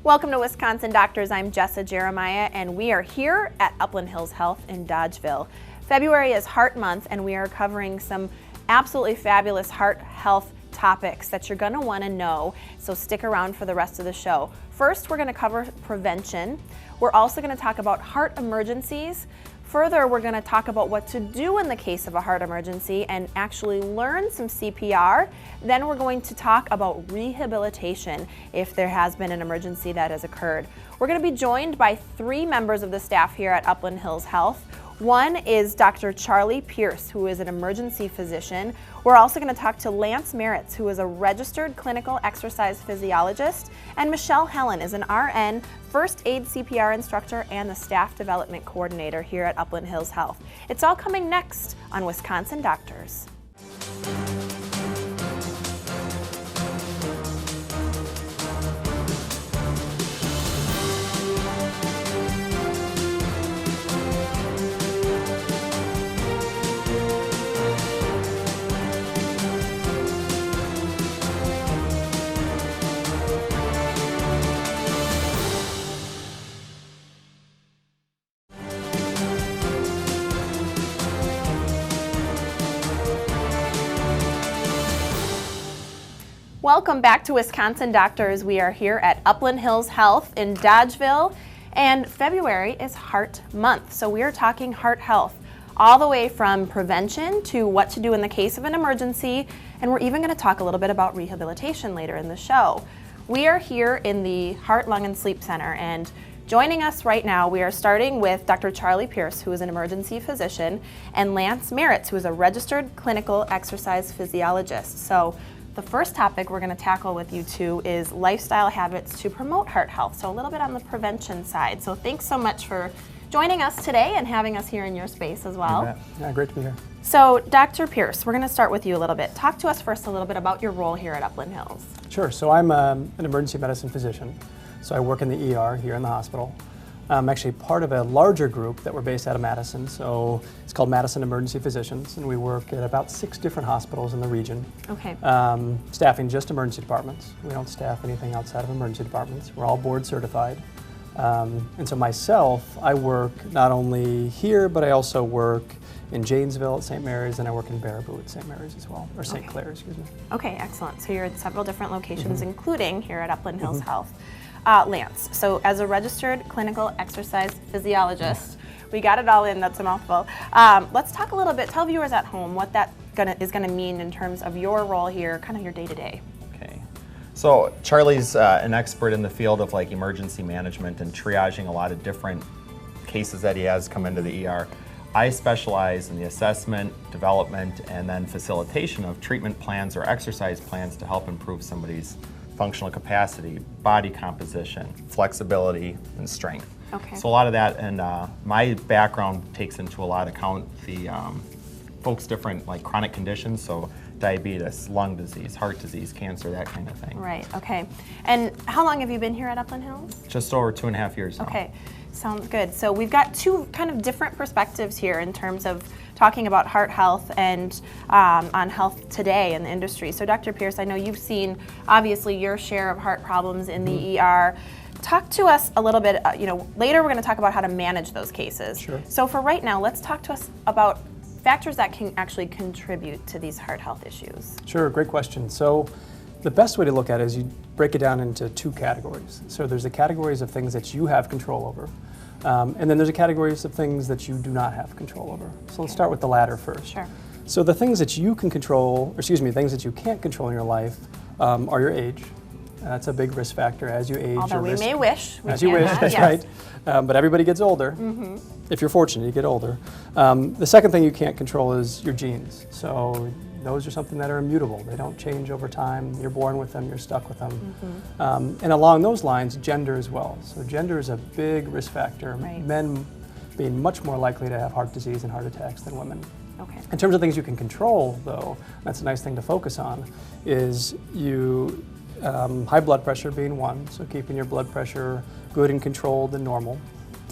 Welcome to Wisconsin Doctors. I'm Jessa Jeremiah, and we are here at Upland Hills Health in Dodgeville. February is Heart Month, and we are covering some absolutely fabulous heart health topics that you're going to want to know, so stick around for the rest of the show. First, we're going to cover prevention. We're also going to talk about heart emergencies. Further, we're going to talk about what to do in the case of a heart emergency and actually learn some CPR. Then we're going to talk about rehabilitation if there has been an emergency that has occurred. We're going to be joined by 3 members of the staff here at Upland Hills Health. One is Dr. Charlie Pearson, who is an emergency physician. We're also going to talk to Lance Meritz, who is a registered clinical exercise physiologist, and Michelle Helen is an RN, first aid CPR instructor, and the staff development coordinator here at Upland Hills Health. It's all coming next on Wisconsin Doctors. Welcome back to Wisconsin Doctors. We are here at Upland Hills Health in Dodgeville, and February is Heart Month. So we are talking heart health, all the way from prevention to what to do in the case of an emergency, and we're even going to talk a little bit about rehabilitation later in the show. We are here in the Heart, Lung, and Sleep Center, and joining us right now, we are starting with Dr. Charlie Pearson, who is an emergency physician, and Lance Meritz, who is a registered clinical exercise physiologist. So the first topic we're going to tackle with you two is lifestyle habits to promote heart health, so a little bit on the prevention side. So thanks so much for joining us today and having us here in your space as well. Yeah, great to be here. So Dr. Pearson, we're going to start with you a little bit. Talk to us first a little bit about your role here at Upland Hills. Sure, so I'm an emergency medicine physician, so I work in the ER here in the hospital. I'm actually part of a larger group that we're based out of Madison, so it's called Madison Emergency Physicians, and we work at about 6 different hospitals in the region. Okay. Staffing just emergency departments. We don't staff anything outside of emergency departments. We're all board certified. And so myself, I work not only here, but I also work in Janesville at St. Mary's, and I work in Baraboo at St. Mary's as well, or St. Clair, excuse me. Okay, excellent. So you're at several different locations, including here at Upland Hills Health. Lance, so as a registered clinical exercise physiologist, we got it all in, that's a mouthful. Let's talk a little bit, tell viewers at home what that is going to mean in terms of your role here, kind of your day-to-day. Okay, so Charlie's an expert in the field of like emergency management and triaging a lot of different cases that he has come into the ER. I specialize in the assessment, development, and then facilitation of treatment plans or exercise plans to help improve somebody's functional capacity, body composition, flexibility, and strength. Okay. So a lot of that, and my background takes into a lot of account the folks' different like chronic conditions, so diabetes, lung disease, heart disease, cancer, that kind of thing. Right, okay. And how long have you been here at Upland Hills? Just over 2.5 years now. Okay, sounds good. So we've got 2 kind of different perspectives here in terms of talking about heart health and on health today in the industry. So Dr. Pearson, I know you've seen obviously your share of heart problems in the ER. Talk to us a little bit, later we're going to talk about how to manage those cases. Sure. So for right now, let's talk to us about factors that can actually contribute to these heart health issues. Sure, great question. So the best way to look at it is you break it down into 2 categories. So there's the categories of things that you have control over, and then there's the categories of things that you do not have control over. So let's start with the latter first. Sure. So the things that you can control, things that you can't control in your life are your age. That's a big risk factor as you age. Although we may wish. As you wish, that's right. But everybody gets older. If you're fortunate, you get older. The second thing you can't control is your genes. So those are something that are immutable. They don't change over time. You're born with them, you're stuck with them. And along those lines, gender as well. So gender is a big risk factor. Right. Men being much more likely to have heart disease and heart attacks than women. Okay. In terms of things you can control, though, that's a nice thing to focus on, is high blood pressure being one, so keeping your blood pressure good and controlled and normal.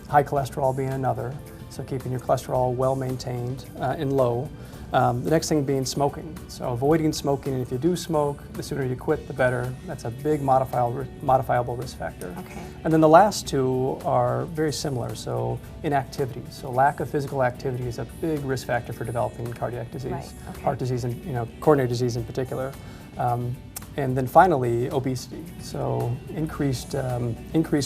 High cholesterol being another, so keeping your cholesterol well maintained and low. The next thing being smoking. So avoiding smoking, and if you do smoke, the sooner you quit, the better. That's a big modifiable risk factor. Okay. And then the last two are very similar. So inactivity. So lack of physical activity is a big risk factor for developing cardiac disease, Right. Okay. heart disease, and coronary disease in particular. And then finally, obesity. So increased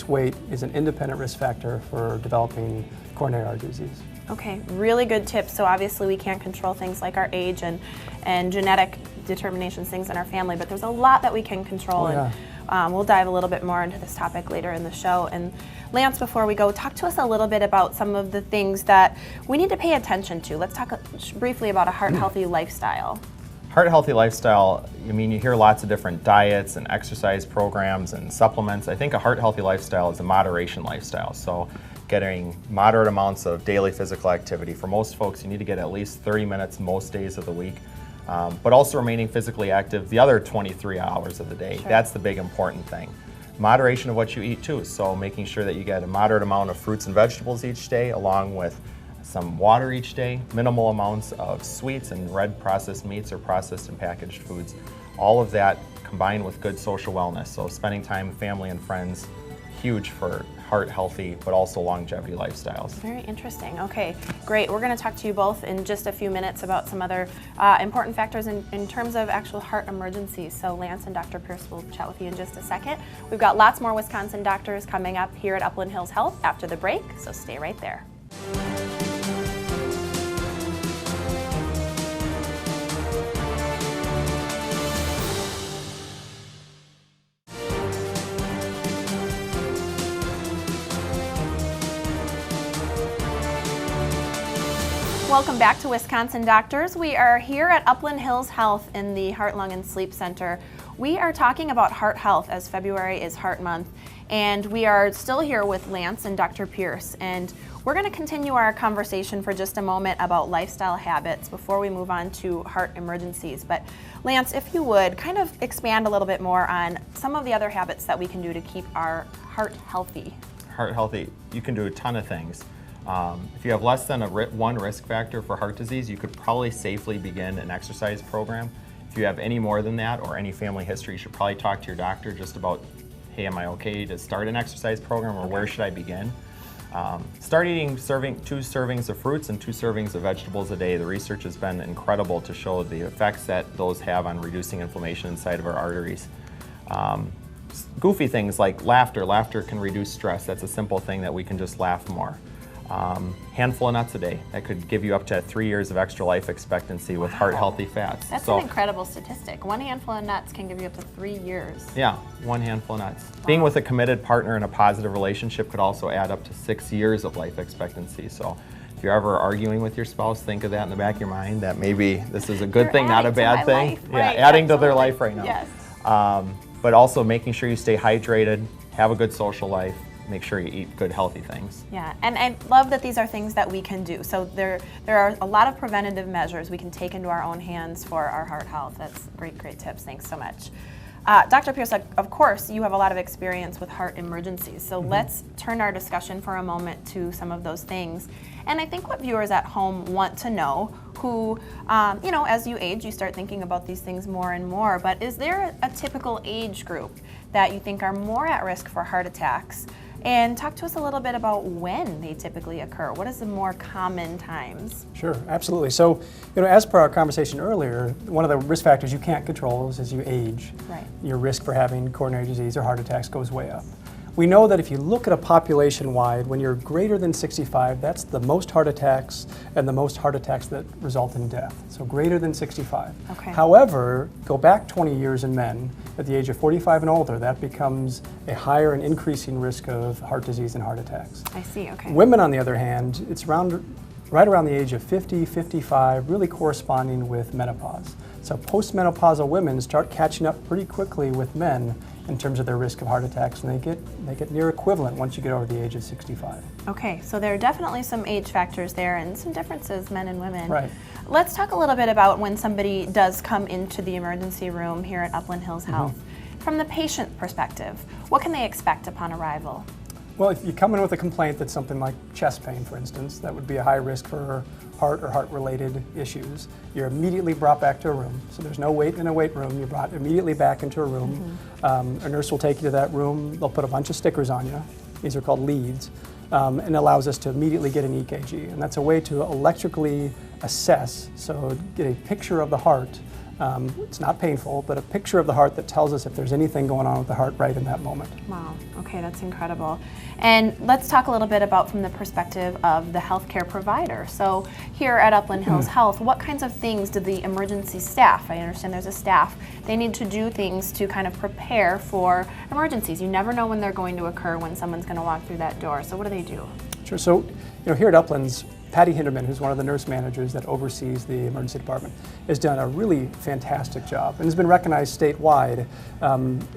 weight is an independent risk factor for developing coronary artery disease. Okay, really good tips. So obviously we can't control things like our age and genetic determinations, things in our family, but there's a lot that we can control. Oh, yeah. And we'll dive a little bit more into this topic later in the show. And Lance, before we go, talk to us a little bit about some of the things that we need to pay attention to. Let's talk briefly about a heart-healthy lifestyle. Heart-healthy lifestyle, you hear lots of different diets and exercise programs and supplements. I think a heart-healthy lifestyle is a moderation lifestyle. So getting moderate amounts of daily physical activity. For most folks, you need to get at least 30 minutes most days of the week, but also remaining physically active the other 23 hours of the day. Sure. That's the big important thing. Moderation of what you eat too, so making sure that you get a moderate amount of fruits and vegetables each day, along with some water each day, minimal amounts of sweets and red processed meats or processed and packaged foods. All of that combined with good social wellness, so spending time with family and friends, huge for heart healthy, but also longevity lifestyles. Very interesting. Okay, great. We're going to talk to you both in just a few minutes about some other important factors in terms of actual heart emergencies. So Lance and Dr. Pierce will chat with you in just a second. We've got lots more Wisconsin doctors coming up here at Upland Hills Health after the break, so stay right there. Welcome back to Wisconsin Doctors. We are here at Upland Hills Health in the Heart, Lung, and Sleep Center. We are talking about heart health as February is Heart Month, and we are still here with Lance and Dr. Pierce, and we're going to continue our conversation for just a moment about lifestyle habits before we move on to heart emergencies. But Lance, if you would, kind of expand a little bit more on some of the other habits that we can do to keep our heart healthy. Heart healthy, you can do a ton of things. If you have less than one risk factor for heart disease, you could probably safely begin an exercise program. If you have any more than that or any family history, you should probably talk to your doctor just about, hey, am I okay to start an exercise program, or where should I begin? Start eating 2 servings of fruits and 2 servings of vegetables a day. The research has been incredible to show the effects that those have on reducing inflammation inside of our arteries. Goofy things like laughter. Laughter can reduce stress. That's a simple thing that we can just laugh more. Handful of nuts a day. That could give you up to 3 years of extra life expectancy with heart-healthy fats. That's an incredible statistic. 1 handful of nuts can give you up to 3 years. Yeah, 1 handful of nuts. Wow. Being with a committed partner in a positive relationship could also add up to 6 years of life expectancy. So if you're ever arguing with your spouse, think of that in the back of your mind, that maybe this is a good thing, not a bad thing. Life. Yeah, Right, adding absolutely. to their life right now. Yes. But also making sure you stay hydrated, have a good social life, make sure you eat good, healthy things. Yeah, and I love that these are things that we can do. So there are a lot of preventative measures we can take into our own hands for our heart health. That's great tips. Thanks so much. Dr. Pierce, of course, you have a lot of experience with heart emergencies. So let's turn our discussion for a moment to some of those things. And I think what viewers at home want to know, who, as you age, you start thinking about these things more and more. But is there a typical age group that you think are more at risk for heart attacks? And talk to us a little bit about when they typically occur. What is the more common times? Sure, absolutely. So, as per our conversation earlier, one of the risk factors you can't control is as you age, Right. your risk for having coronary disease or heart attacks goes way up. We know that if you look at a population-wide, when you're greater than 65, that's the most heart attacks and the most heart attacks that result in death. So greater than 65. Okay. However, go back 20 years in men, at the age of 45 and older, that becomes a higher and increasing risk of heart disease and heart attacks. I see, okay. Women, on the other hand, it's right around the age of 50, 55, really corresponding with menopause. So postmenopausal women start catching up pretty quickly with men in terms of their risk of heart attacks, and they get near equivalent once you get over the age of 65. Okay, so there are definitely some age factors there and some differences, men and women. Right. Let's talk a little bit about when somebody does come into the emergency room here at Upland Hills Health. From the patient perspective, what can they expect upon arrival? Well, if you come in with a complaint that's something like chest pain, for instance, that would be a high risk for heart or heart-related issues. You're immediately brought back to a room. So there's no wait in a wait room. You're brought immediately back into a room. A nurse will take you to that room. They'll put a bunch of stickers on you. These are called leads. And it allows us to immediately get an EKG. And that's a way to electrically assess, so get a picture of the heart. It's not painful, but a picture of the heart that tells us if there's anything going on with the heart right in that moment. Wow, okay, that's incredible. And let's talk a little bit about from the perspective of the healthcare provider. So here at Upland Hills Health, what kinds of things do the emergency staff, I understand there's a staff, they need to do things to kind of prepare for emergencies. You never know when they're going to occur, when someone's going to walk through that door. So what do they do? Sure, so here at Uplands, Patty Hinderman, who's one of the nurse managers that oversees the emergency department, has done a really fantastic job and has been recognized statewide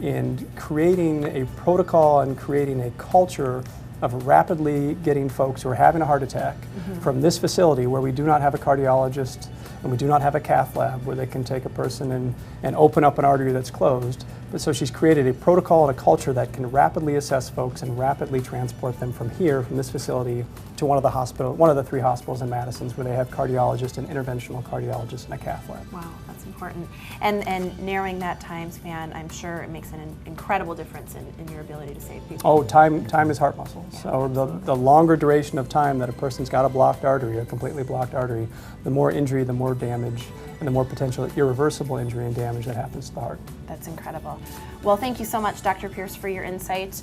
in creating a protocol and creating a culture of rapidly getting folks who are having a heart attack from this facility where we do not have a cardiologist and we do not have a cath lab where they can take a person and open up an artery that's closed. But so she's created a protocol and a culture that can rapidly assess folks and rapidly transport them from here, from this facility, to one of the 3 hospitals in Madison's where they have cardiologists and interventional cardiologists and a cath lab. Wow, that's important. And narrowing that time span, I'm sure it makes an incredible difference in your ability to save people. Oh, time is heart muscle. Yeah, so the longer duration of time that a person's got a blocked artery, a completely blocked artery, the more injury, the more damage, and the more potential irreversible injury and damage that happens to the heart. That's incredible. Well, thank you so much, Dr. Pierce, for your insight.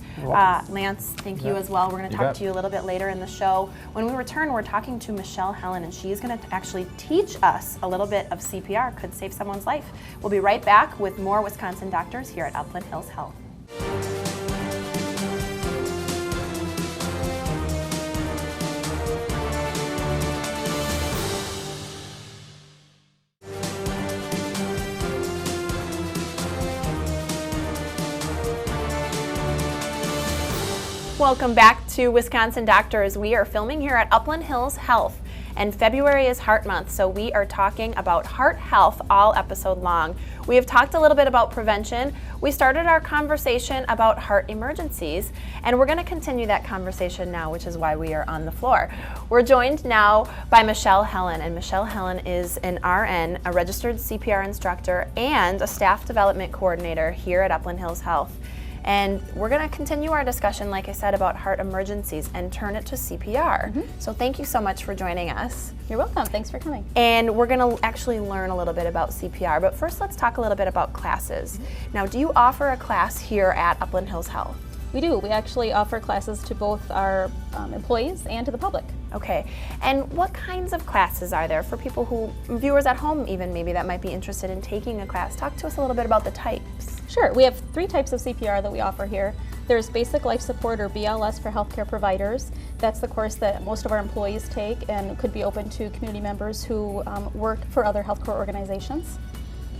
Lance, thank you as well. We're going to talk to you a little bit later in the show. When we return, we're talking to Michelle Helen, and she is going to actually teach us a little bit of CPR. Could save someone's life. We'll be right back with more Wisconsin doctors here at Upland Hills Health. Welcome back to Wisconsin Doctors. We are filming here at Upland Hills Health, and February is Heart Month, so we are talking about heart health all episode long. We have talked a little bit about prevention. We started our conversation about heart emergencies, and we're going to continue that conversation now, which is why we are on the floor. We're joined now by Michelle Helen, and Michelle Helen is an RN, a registered CPR instructor, and a staff development coordinator here at Upland Hills Health. And we're going to continue our discussion, like I said, about heart emergencies and turn it to CPR. So thank you so much for joining us. You're welcome. Thanks for coming. And we're going to actually learn a little bit about CPR. But first, let's talk a little bit about classes. Now, do you offer a class here at Upland Hills Health? We do. We actually offer classes to both our employees and to the public. Okay. And what kinds of classes are there for people who, viewers at home even maybe, that might be interested in taking a class? Talk to us a little bit about the types. Sure. We have 3 types of CPR that we offer here. There's Basic Life Support, or BLS, for healthcare providers. That's the course that most of our employees take and could be open to community members who work for other healthcare organizations.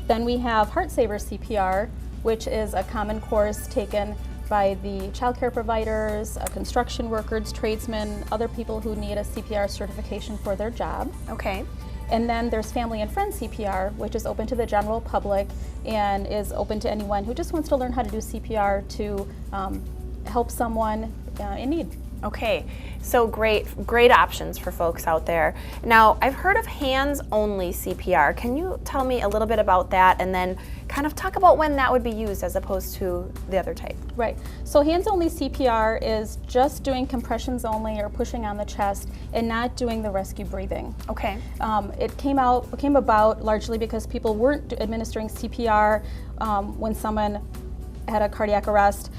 Then we have Heart Saver CPR, which is a common course taken by the childcare providers, construction workers, tradesmen, other people who need a CPR certification for their job. Okay. And then there's Family and Friends CPR, which is open to the general public and is open to anyone who just wants to learn how to do CPR to help someone in need. Okay, so great options for folks out there. Now, I've heard of hands-only CPR. Can you tell me a little bit about that and then kind of talk about when that would be used as opposed to the other type? Right, so hands-only CPR is just doing compressions only or pushing on the chest and not doing the rescue breathing. Okay. It came about largely because people weren't administering CPR when someone had a cardiac arrest,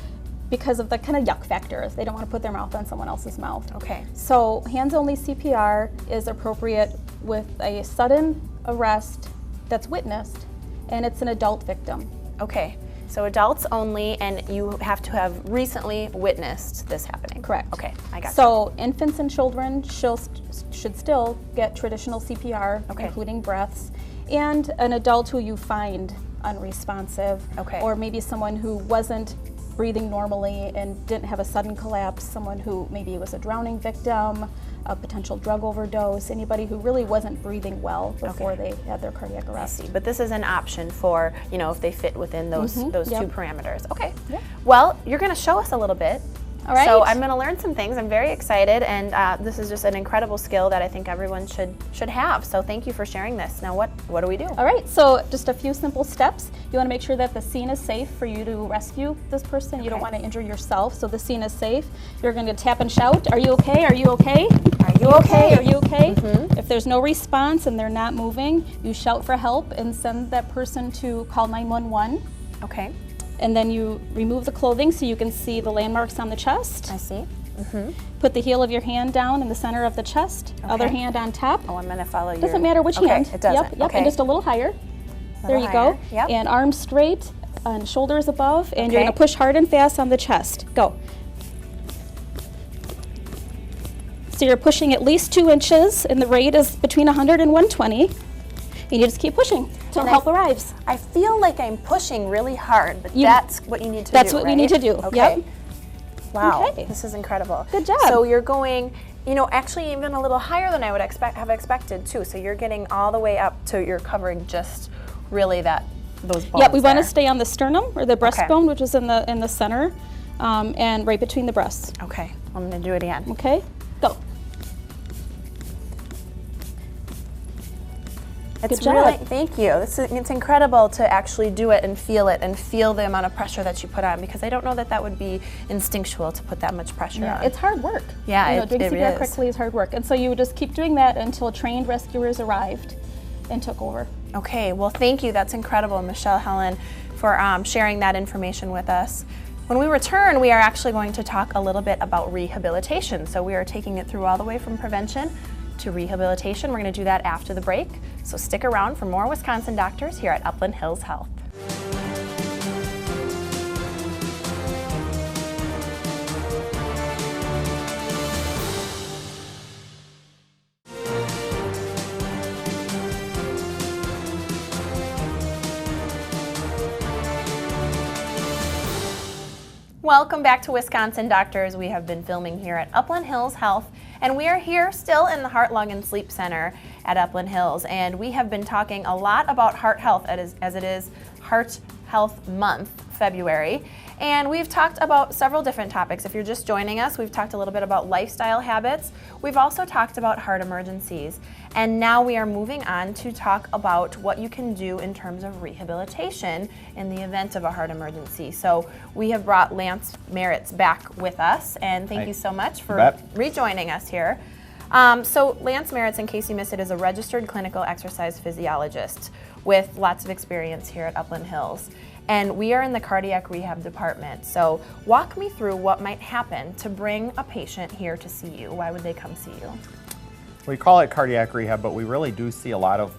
because of the kind of yuck factor. They don't want to put their mouth on someone else's mouth. Okay. So hands-only CPR is appropriate with a sudden arrest that's witnessed, and it's an adult victim. Okay. So adults only, and you have to have recently witnessed this happening. Correct. Okay, I got you. So infants and children should still get traditional CPR, including breaths, and an adult who you find unresponsive, or maybe someone who wasn't breathing normally and didn't have a sudden collapse, someone who maybe was a drowning victim, a potential drug overdose, anybody who really wasn't breathing well before they had their cardiac arrest. I see, but this is an option for, if they fit within those two parameters. Okay. Yeah. Well, you're going to show us a little bit All right. So I'm going to learn some things. I'm very excited, and this is just an incredible skill that I think everyone should have. So thank you for sharing this. Now, what do we do? All right, so just a few simple steps. You want to make sure that the scene is safe for you to rescue this person. You don't want to injure yourself, so the scene is safe. You're going to tap and shout, "Are you okay? Are you okay? Are you okay? Are you okay?" If there's no response and they're not moving, you shout for help and send that person to call 911. Okay. And then you remove the clothing so you can see the landmarks on the chest. I see. Put the heel of your hand down in the center of the chest, other hand on top. Oh, I'm going to follow you. Doesn't matter which hand. It doesn't. Yep, Okay. and just a little higher. There you go. Yep. And arms straight and shoulders above, and you're Okay. going to push hard and fast on the chest. Go. So you're pushing at least 2 inches, and the rate is between 100 and 120. And you just keep pushing till And help arrives. I feel like I'm pushing really hard, but that's what you need to do. That's what we need to do. Okay. Yep. Wow. Okay. This is incredible. Good job. So you're going, actually even a little higher than I would have expected too. So you're getting all the way up to you're covering just really those bones. Yep, we want to there. stay on the sternum or the breastbone, Okay. which is in the center, and right between the breasts. Okay. I'm going to do it again. Okay, go. It's Good job. really, thank you. It's incredible to actually do it and feel the amount of pressure that you put on, because I don't know that would be instinctual to put that much pressure on. It's hard work. Yeah, doing it CPR is. correctly is hard work, and so you would just keep doing that until trained rescuers arrived and took over. Okay, well, thank you. That's incredible, Michelle, Helen, for sharing that information with us. When we return, we are actually going to talk a little bit about rehabilitation. So we are taking it through all the way from prevention to rehabilitation. We're going to do that after the break. So stick around for more Wisconsin Doctors here at Upland Hills Health. Welcome back to Wisconsin Doctors. We have been filming here at Upland Hills Health, and we are here still in the Heart, Lung, and Sleep Center at Upland Hills, and we have been talking a lot about heart health as it is Heart Health Month, February. And we've talked about several different topics. If you're just joining us, we've talked a little bit about lifestyle habits. We've also talked about heart emergencies. And now we are moving on to talk about what you can do in terms of rehabilitation in the event of a heart emergency. So we have brought Lance Meritz back with us, and thank you so much for rejoining us here. So Lance Meritz, in case you missed it, is a registered clinical exercise physiologist with lots of experience here at Upland Hills. And we are in the cardiac rehab department. So walk me through what might happen to bring a patient here to see you. Why would they come see you? We call it cardiac rehab, but we really do see a lot of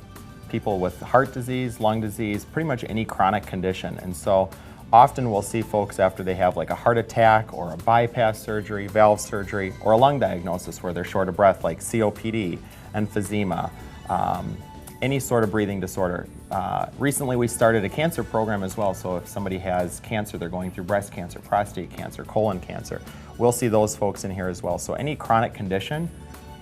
people with heart disease, lung disease, pretty much any chronic condition. And so often we'll see folks after they have like a heart attack or a bypass surgery, valve surgery, or a lung diagnosis where they're short of breath, like COPD, emphysema, any sort of breathing disorder. Recently we started a cancer program as well, so if somebody has cancer, they're going through breast cancer, prostate cancer, colon cancer, we'll see those folks in here as well. So any chronic condition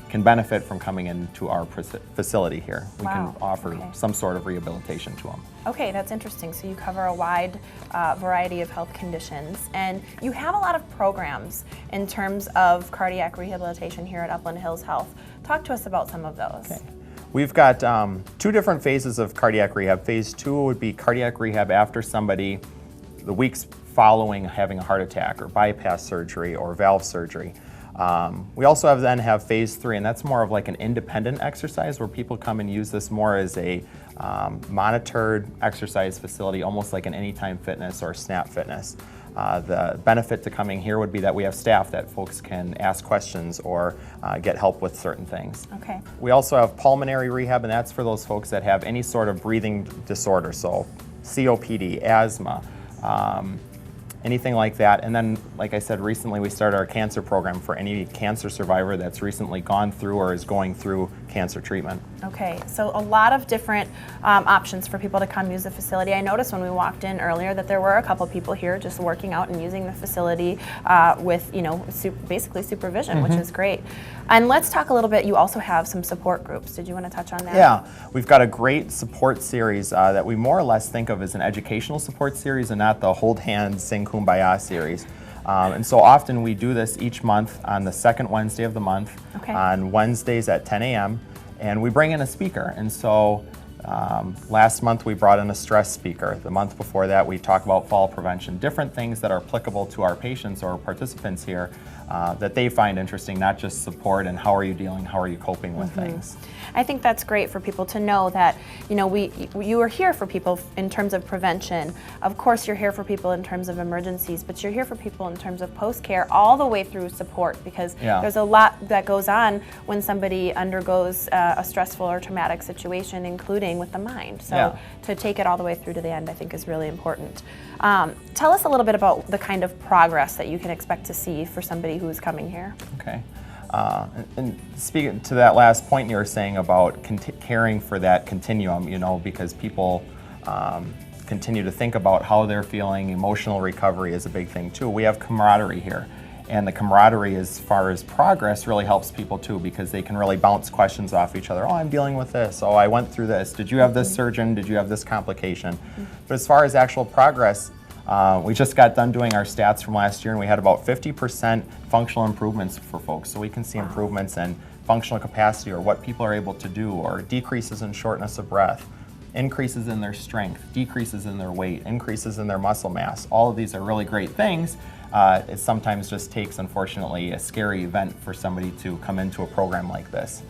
can benefit from coming into our facility here. We can offer some sort of rehabilitation to them. Okay, that's interesting. So you cover a wide variety of health conditions, and you have a lot of programs in terms of cardiac rehabilitation here at Upland Hills Health. Talk to us about some of those. Okay. We've got 2 different phases of cardiac rehab. Phase 2 would be cardiac rehab after somebody, the weeks following having a heart attack or bypass surgery or valve surgery. We also have phase 3, and that's more of like an independent exercise where people come and use this more as a monitored exercise facility, almost like an Anytime Fitness or Snap Fitness. The benefit to coming here would be that we have staff that folks can ask questions or get help with certain things. Okay. We also have pulmonary rehab, and that's for those folks that have any sort of breathing disorder, so COPD, asthma, anything like that. And then, like I said, recently we started our cancer program for any cancer survivor that's recently gone through or is going through cancer treatment. Okay, so a lot of different options for people to come use the facility. I noticed when we walked in earlier that there were a couple people here just working out and using the facility with, basically supervision, which is great. And let's talk a little bit, you also have some support groups. Did you want to touch on that? Yeah, we've got a great support series that we more or less think of as an educational support series and not the hold hands, sing kumbaya series. And so often we do this each month on the second Wednesday of the month, Okay. on Wednesdays at 10 a.m., and we bring in a speaker. And so last month we brought in a stress speaker. The month before that we talked about fall prevention, different things that are applicable to our patients or participants here that they find interesting, not just support and how are you dealing, how are you coping with things. I think that's great for people to know that, you know, you are here for people in terms of prevention. Of course, you're here for people in terms of emergencies, but you're here for people in terms of post-care all the way through support, because there's a lot that goes on when somebody undergoes a stressful or traumatic situation, including with the mind. So to take it all the way through to the end, I think is really important. Tell us a little bit about the kind of progress that you can expect to see for somebody who's coming here. Okay. And speaking to that last point you were saying about caring for that continuum, you know, because people continue to think about how they're feeling. Emotional recovery is a big thing too. We have camaraderie here, and the camaraderie as far as progress really helps people too, because they can really bounce questions off each other. Oh, I'm dealing with this. Oh, I went through this. Did you have this surgeon? Did you have this complication? But as far as actual progress, we just got done doing our stats from last year, and we had about 50% functional improvements for folks. So we can see improvements in functional capacity, or what people are able to do, or decreases in shortness of breath, increases in their strength, decreases in their weight, increases in their muscle mass. All of these are really great things. It sometimes just takes, unfortunately, a scary event for somebody to come into a program like this.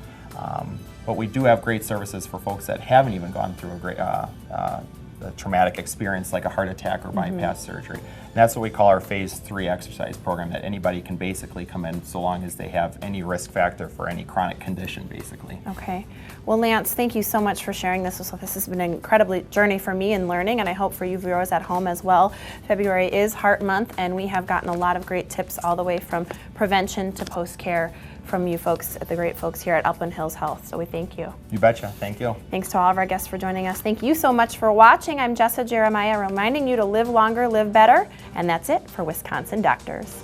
But we do have great services for folks that haven't even gone through a great a traumatic experience like a heart attack or bypass surgery. And that's what we call our phase 3 exercise program, that anybody can basically come in so long as they have any risk factor for any chronic condition, basically. Okay. Well, Lance, thank you so much for sharing this. This has been an incredible journey for me in learning, and I hope for you viewers at home as well. February is Heart Month, and we have gotten a lot of great tips all the way from prevention to post-care from you folks, the great folks here at Upland Hills Health. So we thank you. You betcha. Thank you. Thanks to all of our guests for joining us. Thank you so much for watching. I'm Jessa Jeremiah, reminding you to live longer, live better, and that's it for Wisconsin Doctors.